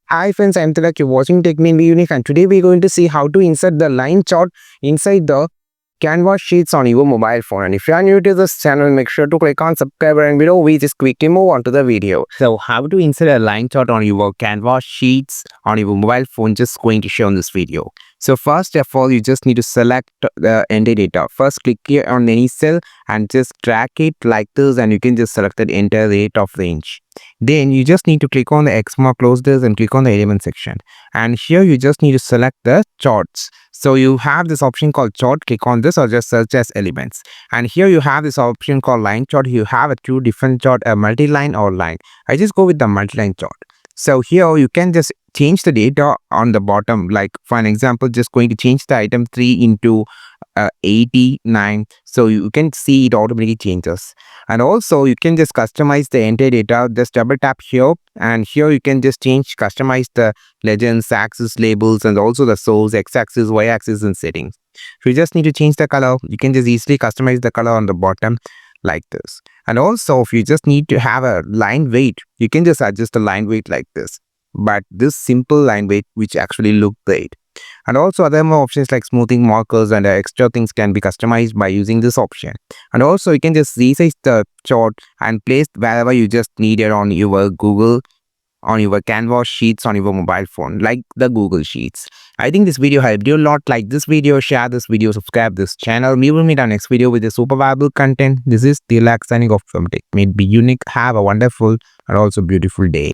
Hi friends, I'm Tilak. You're watching Technique Unique, and today we're going to see how to insert the line chart inside the canvas sheets on your mobile phone. And if you are new to this channel, make sure to click on subscribe and below we just quickly move on to the video. So how to insert a line chart on your canvas sheets on your mobile phone, just going to show in this video. So first of all, you just need to select the entire data. First click here on any cell and just drag it like this, and you can just select the entire rate of range. Then you just need to click on the X mark, close this, and click on the element section. And here you just need to select the charts. So you have this option called chart, click on this or just search as elements. And here you have this option called line chart. You have a two different chart, a multi-line or line. I just go with the multi-line chart. So here you can just change the data on the bottom. Like for an example, just going to change the item 3 into 89. So you can see it automatically changes. And also you can just customize the entire data. Just double tap here, and here you can just customize the legends, axis, labels, and also the source, x-axis, y-axis, and settings. So you just need to change the color. You can just easily customize the color on the bottom like this. And also if you just need to have a line weight, you can just adjust the line weight like this. But this simple line weight which actually look great. And also other more options like smoothing, markers, and extra things can be customized by using this option. And also you can just resize the chart and place wherever you just need it on your Google, on your canvas sheets on your mobile phone, like the Google Sheets. I think this video helped you a lot. Like this video, share this video, subscribe this channel. We will meet our next video with a super valuable content. This is Tilak signing off from Tech Made Be Unique. Have a wonderful and also beautiful day.